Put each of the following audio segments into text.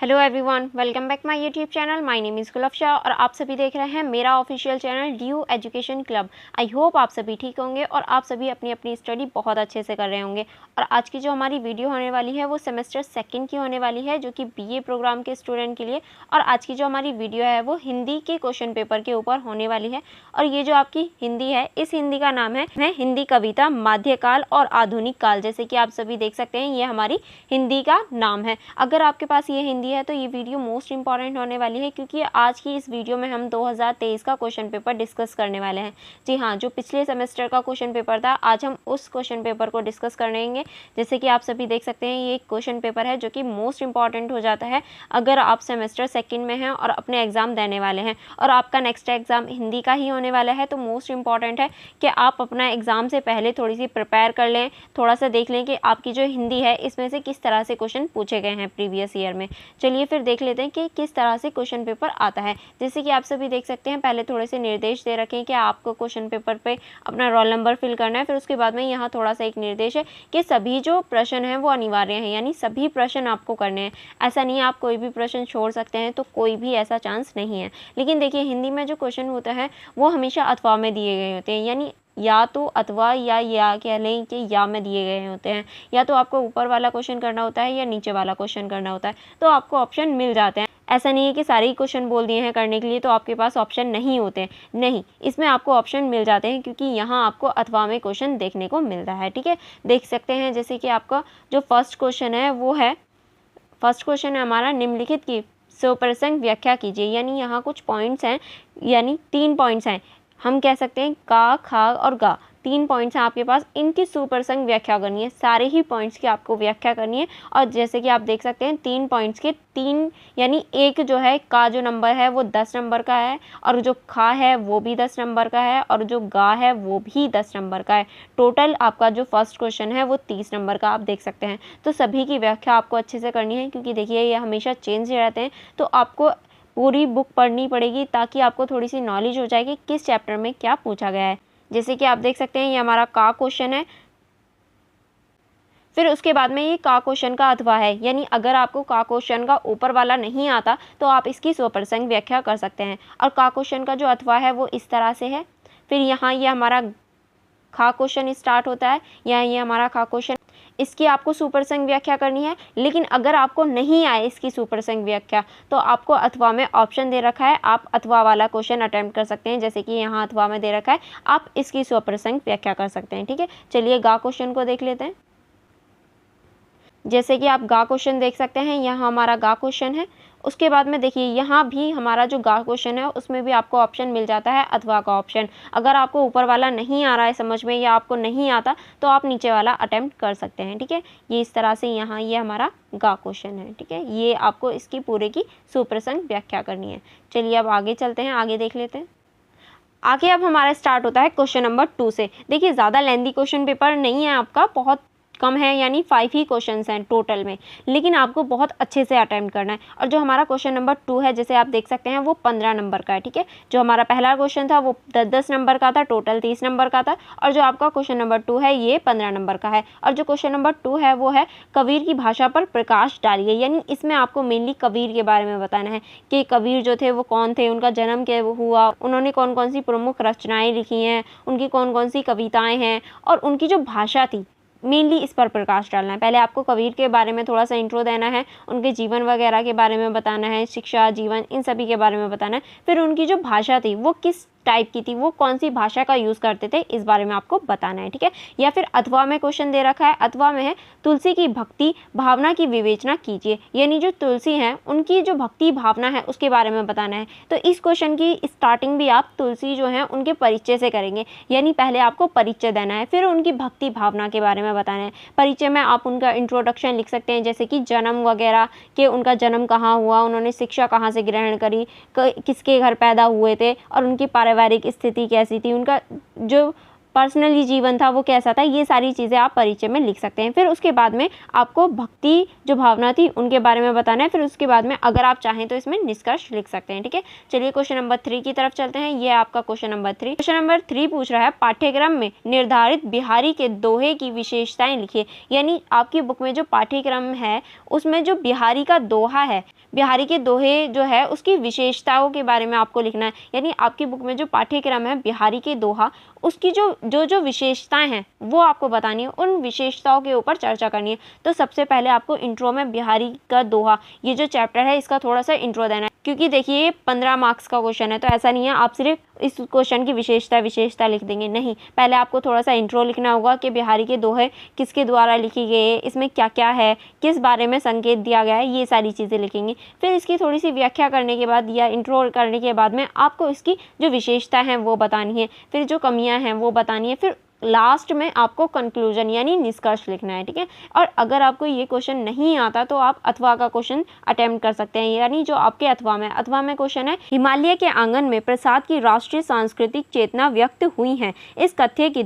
Hello everyone, welcome back my YouTube channel. My name is Gulafsha और आप सभी देख रहे हैं मेरा official channel due education club. I hope आप सभी ठीक होंगे और आप सभी अपनी अपनी स्टडी बहुत अच्छे से कर रहे होंगे। और आज की जो हमारी वीडियो होने वाली है वो सेमेस्टर सेकंड की होने वाली है, जो कि बीए प्रोग्राम के स्टूडेंट के लिए। और आज की जो हमारी वीडियो है वो हिंदी के क्वेश्चन पेपर के ऊपर होने वाली है। और ये जो आपकी हिंदी है, इस हिंदी का नाम है हिंदी कविता मध्यकाल और आधुनिक काल। जैसे कि आप सभी देख सकते हैं, ये हमारी हिंदी का नाम है। अगर आपके पास ये हिंदी है तो ये वीडियो मोस्ट इंपॉर्टेंट होने वाली है, क्योंकि आज की इस वीडियो में हम 2023 का क्वेश्चन पेपर डिस्कस करने वाले हैं। जी हाँ, जो पिछले सेमेस्टर का क्वेश्चन पेपर था, आज हम उस क्वेश्चन पेपर को डिस्कस करेंगे। जैसे कि आप सभी देख सकते हैं, ये एक क्वेश्चन पेपर है जो कि मोस्ट इंपॉर्टेंट हो जाता है अगर आप सेमेस्टर सेकेंड में हैं और अपने एग्जाम देने वाले हैं और आपका नेक्स्ट एग्जाम हिंदी का ही होने वाला है। तो मोस्ट इंपॉर्टेंट है कि आप अपना एग्जाम से पहले थोड़ी सी प्रिपेयर कर लें, थोड़ा सा देख लें कि आपकी जो हिंदी है इसमें से किस तरह से क्वेश्चन पूछे गए हैं प्रीवियस ईयर में। चलिए फिर देख लेते हैं कि किस तरह से क्वेश्चन पेपर आता है। जैसे कि आप सभी देख सकते हैं, पहले थोड़े से निर्देश दे रखे हैं कि आपको क्वेश्चन पेपर पे अपना रोल नंबर फिल करना है। फिर उसके बाद में यहाँ थोड़ा सा एक निर्देश है कि सभी जो प्रश्न हैं वो अनिवार्य हैं, यानी सभी प्रश्न आपको करने हैं। ऐसा नहीं है आप कोई भी प्रश्न छोड़ सकते हैं, तो कोई भी ऐसा चांस नहीं है। लेकिन देखिए, हिंदी में जो क्वेश्चन होता है वो हमेशा अथवा में दिए गए होते हैं, यानी या तो अथवा या कह लें कि या में दिए गए होते हैं। या तो आपको ऊपर वाला क्वेश्चन करना होता है या नीचे वाला क्वेश्चन करना होता है, तो आपको ऑप्शन मिल जाते हैं। ऐसा नहीं है कि सारे ही क्वेश्चन बोल दिए हैं करने के लिए तो आपके पास ऑप्शन नहीं होते, नहीं, इसमें आपको ऑप्शन मिल जाते हैं, क्योंकि यहाँ आपको अथवा में क्वेश्चन देखने को मिलता है। ठीक है, देख सकते हैं जैसे कि आपका जो फर्स्ट क्वेश्चन है वो है, फर्स्ट क्वेश्चन है हमारा, निम्नलिखित की स्वप्रसंग व्याख्या कीजिए। यानी यहाँ कुछ पॉइंट्स हैं, यानी 3 पॉइंट्स हैं। हम कह सकते हैं का, खा और गा, 3 पॉइंट्स हैं आपके पास। इनकी सुप्रसंग व्याख्या करनी है, सारे ही पॉइंट्स की आपको व्याख्या करनी है। और जैसे कि आप देख सकते हैं, 3 पॉइंट्स के 3, यानी एक जो है का जो नंबर है वो 10 नंबर का है, और जो खा है वो भी 10 नंबर का है, और जो गा है वो भी 10 नंबर का है। टोटल आपका जो फर्स्ट क्वेश्चन है वो 30 नंबर का आप देख सकते हैं। तो सभी की व्याख्या आपको अच्छे से करनी है, क्योंकि देखिए ये हमेशा चेंज रहते हैं, तो आपको पूरी बुक पढ़नी पड़ेगी ताकि आपको थोड़ी सी नॉलेज हो जाएगी किस चैप्टर में क्या पूछा गया है। जैसे कि आप देख सकते हैं, ये हमारा का क्वेश्चन है। फिर उसके बाद में ये का क्वेश्चन का अथवा है, यानी अगर आपको का क्वेश्चन का ऊपर वाला नहीं आता तो आप इसकी स्वप्रसंग व्याख्या कर सकते हैं। और का क्वेश्चन का जो अथवा है वो इस तरह से है। फिर यहाँ ये हमारा खा क्वेश्चन स्टार्ट होता है, यहाँ ये हमारा खा क्वेश्चन, इसकी आपको सुप्रसंग व्याख्या करनी है। लेकिन अगर आपको नहीं आए इसकी सुप्रसंग व्याख्या तो आपको अथवा में ऑप्शन दे रखा है, आप अथवा वाला क्वेश्चन अटेम्प्ट कर सकते हैं। जैसे कि यहाँ अथवा में दे रखा है, आप इसकी सुप्रसंग व्याख्या कर सकते हैं। ठीक है, चलिए गा क्वेश्चन को देख लेते हैं। जैसे कि आप गा क्वेश्चन देख सकते हैं, यहाँ हमारा गा क्वेश्चन है। उसके बाद में देखिए, यहाँ भी हमारा जो गा क्वेश्चन है उसमें भी आपको ऑप्शन मिल जाता है अथवा का ऑप्शन। अगर आपको ऊपर वाला नहीं आ रहा है समझ में या आपको नहीं आता तो आप नीचे वाला अटेम्प्ट कर सकते हैं। ठीक है, ये इस तरह से यहाँ ये हमारा गा क्वेश्चन है। ठीक है, ये आपको इसकी पूरे की सुप्रसंग व्याख्या करनी है। चलिए अब आगे चलते हैं, आगे देख लेते हैं। आगे अब हमारा स्टार्ट होता है क्वेश्चन नंबर 2 से। देखिए, ज़्यादा लेंथी क्वेश्चन पेपर नहीं है आपका, बहुत कम है, यानी 5 ही क्वेश्चंस हैं टोटल में, लेकिन आपको बहुत अच्छे से अटेम्प्ट करना है। और जो हमारा क्वेश्चन नंबर 2 है, जैसे आप देख सकते हैं, वो 15 नंबर का है। ठीक है, जो हमारा पहला क्वेश्चन था वो 10-10 नंबर का था, टोटल 30 नंबर का था। और जो आपका क्वेश्चन नंबर 2 है ये 15 नंबर का है। और जो क्वेश्चन नंबर 2 है वो है कबीर की भाषा पर प्रकाश डालिए। यानी इसमें आपको मेनली कबीर के बारे में बताना है कि कबीर जो थे वो कौन थे, उनका जन्म क्या हुआ, उन्होंने कौन कौन सी प्रमुख रचनाएँ लिखी हैं, उनकी कौन कौन सी कविताएँ हैं, और उनकी जो भाषा थी, मेनली इस पर प्रकाश डालना है। पहले आपको कबीर के बारे में थोड़ा सा इंट्रो देना है, उनके जीवन वगैरह के बारे में बताना है, शिक्षा, जीवन, इन सभी के बारे में बताना है। फिर उनकी जो भाषा थी वो किस टाइप की थी, वो कौन सी भाषा का यूज़ करते थे, इस बारे में आपको बताना है। ठीक है, या फिर अथवा में क्वेश्चन दे रखा है, अथवा में है तुलसी की भक्ति भावना की विवेचना कीजिए। यानी जो तुलसी हैं उनकी जो भक्ति भावना है उसके बारे में बताना है। तो इस क्वेश्चन की स्टार्टिंग भी आप तुलसी जो हैं उनके परिचय से करेंगे, यानी पहले आपको परिचय देना है, फिर उनकी भक्ति भावना के बारे में बताना है। परिचय में आप उनका इंट्रोडक्शन लिख सकते हैं, जैसे कि जन्म वगैरह, कि उनका जन्म कहाँ हुआ, उन्होंने शिक्षा कहाँ से ग्रहण करी, किसके घर पैदा हुए थे, और उनकी पारिवारिक स्थिति कैसी थी, उनका जो पर्सनली जीवन था वो कैसा था, ये सारी चीज़ें आप परिचय में लिख सकते हैं। फिर उसके बाद में आपको भक्ति जो भावना थी उनके बारे में बताना है। फिर उसके बाद में अगर आप चाहें तो इसमें निष्कर्ष लिख सकते हैं। ठीक है, चलिए क्वेश्चन नंबर 3 की तरफ चलते हैं। ये आपका क्वेश्चन नंबर 3। क्वेश्चन नंबर 3 पूछ रहा है पाठ्यक्रम में निर्धारित बिहारी के दोहे की विशेषताएं लिखिए। यानी आपकी बुक में जो पाठ्यक्रम है उसमें जो बिहारी का दोहा है, बिहारी के दोहे जो है उसकी विशेषताओं के बारे में आपको लिखना है। यानी आपकी बुक में जो पाठ्यक्रम है बिहारी के दोहा, उसकी जो विशेषताएं हैं वो आपको बतानी है, उन विशेषताओं के ऊपर चर्चा करनी है। तो सबसे पहले आपको इंट्रो में बिहारी का दोहा, ये जो चैप्टर है इसका थोड़ा सा इंट्रो देना है, क्योंकि देखिए ये 15 मार्क्स का क्वेश्चन है। तो ऐसा नहीं है आप सिर्फ इस क्वेश्चन की विशेषता लिख देंगे, नहीं, पहले आपको थोड़ा सा इंट्रो लिखना होगा कि बिहारी के दोहे किसके द्वारा लिखी गई, इसमें क्या क्या है, किस बारे में संकेत दिया गया है, ये सारी चीज़ें लिखेंगे। फिर इसकी थोड़ी सी व्याख्या करने के बाद या इंट्रो करने के बाद में आपको इसकी जो विशेषता है वो बतानी है, फिर जो कमियां हैं वो बतानी है, फिर लास्ट में आपको कंक्लूजन यानी निष्कर्ष लिखना है। ठीक है, और अगर आपको ये क्वेश्चन नहीं आता तो आप अथवा का क्वेश्चन अटेम्प्ट कर सकते हैं। यानी जो आपके अथवा में क्वेश्चन है, हिमालय के आंगन में प्रसाद की राष्ट्रीय सांस्कृतिक चेतना व्यक्त हुई है, इस कथ्य की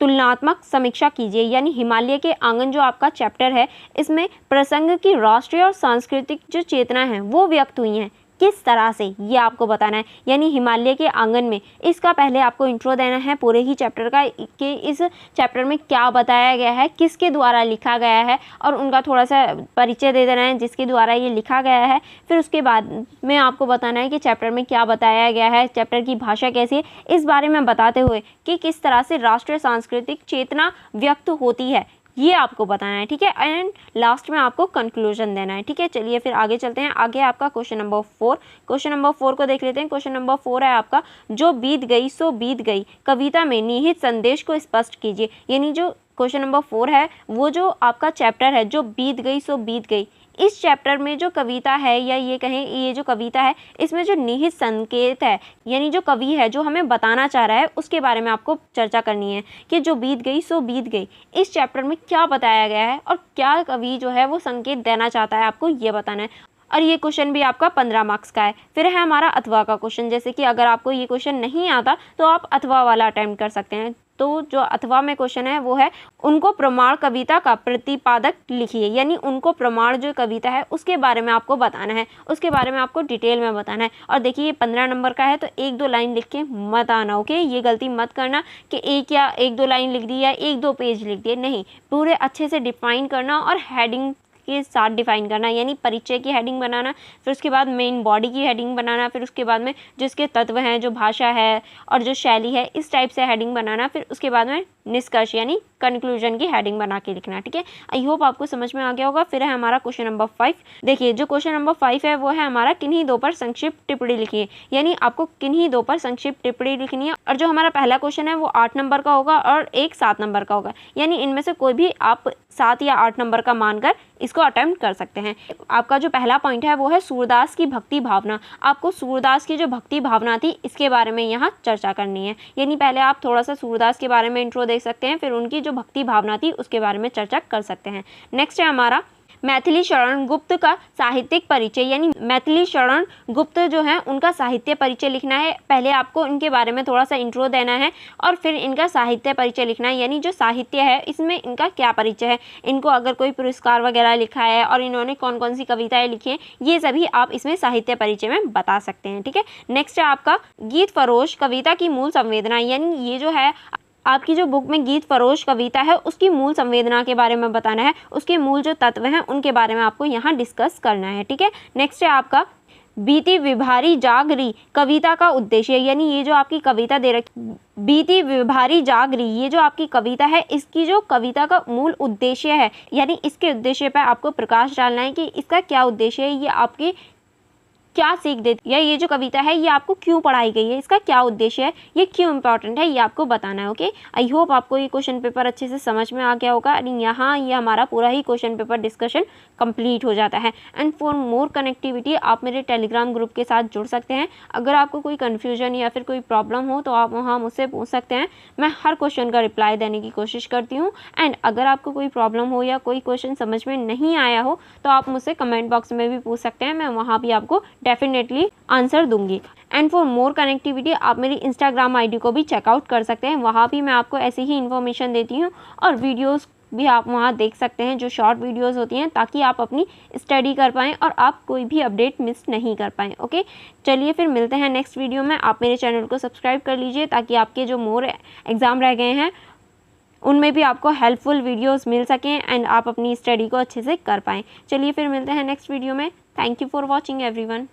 तुलनात्मक समीक्षा कीजिए। यानी हिमालय के आंगन जो आपका चैप्टर है, इसमें प्रसंग की राष्ट्रीय और सांस्कृतिक जो चेतना है वो व्यक्त हुई हैं, किस तरह से, ये आपको बताना है। यानी हिमालय के आंगन में, इसका पहले आपको इंट्रो देना है पूरे ही चैप्टर का, कि इस चैप्टर में क्या बताया गया है, किसके द्वारा लिखा गया है, और उनका थोड़ा सा परिचय दे देना है जिसके द्वारा ये लिखा गया है। फिर उसके बाद में आपको बताना है कि चैप्टर में क्या बताया गया है, चैप्टर की भाषा कैसी है, इस बारे में बताते हुए कि किस तरह से राष्ट्रीय सांस्कृतिक चेतना व्यक्त होती है, ये आपको बताना है। ठीक है, एंड लास्ट में आपको कंक्लूजन देना है। ठीक है, चलिए फिर आगे चलते हैं। आगे आपका क्वेश्चन नंबर 4, क्वेश्चन नंबर 4 को देख लेते हैं। क्वेश्चन नंबर 4 है आपका, जो बीत गई सो बीत गई, कविता में निहित संदेश को स्पष्ट कीजिए। यानी जो क्वेश्चन नंबर 4 है वो जो आपका चैप्टर है, जो बीत गई सो बीत गई, इस चैप्टर में जो कविता है, या ये कहें ये जो कविता है, इसमें जो निहित संकेत है, यानी जो कवि है जो हमें बताना चाह रहा है उसके बारे में आपको चर्चा करनी है कि जो बीत गई सो बीत गई, इस चैप्टर में क्या बताया गया है और क्या कवि जो है वो संकेत देना चाहता है, आपको ये बताना है। और ये क्वेश्चन भी आपका 15 मार्क्स का है। फिर है हमारा अथवा का क्वेश्चन, जैसे कि अगर आपको ये क्वेश्चन नहीं आता तो आप अथवा वाला अटेम्प्ट कर सकते हैं। तो जो अथवा में क्वेश्चन है वो है, उनको प्रमाण कविता का प्रतिपादक लिखिए। यानी उनको प्रमाण जो कविता है उसके बारे में आपको बताना है, उसके बारे में आपको डिटेल में बताना है। और देखिए ये 15 नंबर का है तो 1-2 लाइन लिख के मत आना, ओके। ये गलती मत करना कि एक दो लाइन लिख दी या 1-2 पेज लिख दिए, नहीं, पूरे अच्छे से डिफाइन करना और हेडिंग के साथ डिफाइन करना। यानी परिचय की हेडिंग बनाना, फिर उसके बाद मेन बॉडी की हेडिंग बनाना, फिर उसके बाद में जिसके तत्व हैं, जो भाषा है और जो शैली है, इस टाइप से हेडिंग बनाना। फिर उसके बाद में निष्कर्ष यानी कंक्लूजन की हेडिंग बना के लिखना। ठीक है, आई होप आपको समझ में आ गया होगा। फिर है हमारा क्वेश्चन नंबर 5। देखिए जो क्वेश्चन नंबर 5 है वो है हमारा, किन्हीं दो पर संक्षिप्त टिप्पणी लिखिए। यानी आपको किन्हीं दो पर संक्षिप्त टिप्पणी लिखनी है। और जो हमारा पहला क्वेश्चन है वो 8 नंबर का होगा और एक 7 नंबर का होगा। यानी इनमें से कोई भी आप 7 या 8 नंबर का मानकर इसको अटेम्प्ट कर सकते हैं। आपका जो पहला पॉइंट है वो है सूरदास की भक्ति भावना। आपको सूरदास की जो भक्ति भावना थी इसके बारे में यहाँ चर्चा करनी है। यानी पहले आप थोड़ा सा सूरदास के बारे में इंट्रो देख सकते हैं, फिर उनकी जो भक्ति भावना थी उसके बारे में चर्चा कर सकते हैं। नेक्स्ट है हमारा मैथिली शरण गुप्त का साहित्यिक परिचय। यानी मैथिली शरण गुप्त जो है उनका साहित्य परिचय लिखना है। पहले आपको इनके बारे में थोड़ा सा इंट्रो देना है और फिर इनका साहित्य परिचय लिखना है। यानी जो साहित्य है इसमें इनका क्या परिचय है, इनको अगर कोई पुरस्कार वगैरह लिखा है और इन्होंने कौन कौन सी कविताएं लिखी हैं, ये सभी आप इसमें साहित्य परिचय में बता सकते हैं। ठीक है, नेक्स्ट है आपका गीत फरोश कविता की मूल संवेदना। यानी ये जो है आपकी जो बुक में गीत फरोश कविता है उसकी मूल संवेदना के बारे में बताना है, उसके मूल जो तत्व हैं उनके बारे में आपको यहाँ डिस्कस करना है। ठीक है, नेक्स्ट है आपका बीती विभारी जागरी कविता का उद्देश्य। यानी ये जो आपकी कविता दे रखी बीती विभारी जागरी, ये जो आपकी कविता है इसकी जो कविता का मूल उद्देश्य है, यानी इसके उद्देश्य पर आपको प्रकाश डालना है कि इसका क्या उद्देश्य है, ये आपकी क्या सीख देती है, ये जो कविता है ये आपको क्यों पढ़ाई गई है, इसका क्या उद्देश्य है, ये क्यों इंपॉर्टेंट है, ये आपको बताना है। ओके, आई होप आपको ये क्वेश्चन पेपर अच्छे से समझ में आ गया होगा। एंड यहाँ ये हमारा पूरा ही क्वेश्चन पेपर डिस्कशन कंप्लीट हो जाता है। एंड फॉर मोर कनेक्टिविटी आप मेरे टेलीग्राम ग्रुप के साथ जुड़ सकते हैं। अगर आपको कोई कन्फ्यूजन या फिर कोई प्रॉब्लम हो तो आप वहाँ मुझसे पूछ सकते हैं। मैं हर क्वेश्चन का रिप्लाई देने की कोशिश करती हूँ। एंड अगर आपको कोई प्रॉब्लम हो या कोई क्वेश्चन समझ में नहीं आया हो तो आप मुझसे कमेंट बॉक्स में भी पूछ सकते हैं, मैं वहाँ भी आपको डेफिनेटली आंसर दूंगी। एंड फॉर मोर कनेक्टिविटी आप मेरी इंस्टाग्राम आईडी को भी चेकआउट कर सकते हैं, वहाँ भी मैं आपको ऐसी ही इन्फॉर्मेशन देती हूँ और वीडियोस भी आप वहाँ देख सकते हैं जो शॉर्ट वीडियोस होती हैं, ताकि आप अपनी स्टडी कर पाएँ और आप कोई भी अपडेट मिस नहीं कर पाएँ। ओके, चलिए फिर मिलते हैं नेक्स्ट वीडियो में। आप मेरे चैनल को सब्सक्राइब कर लीजिए ताकि आपके जो मोर एग्ज़ाम रह गए हैं उनमें भी आपको हेल्पफुल वीडियोस मिल सकें एंड आप अपनी स्टडी को अच्छे से कर पाएँ। चलिए फिर मिलते हैं नेक्स्ट वीडियो में। Thank you for watching everyone.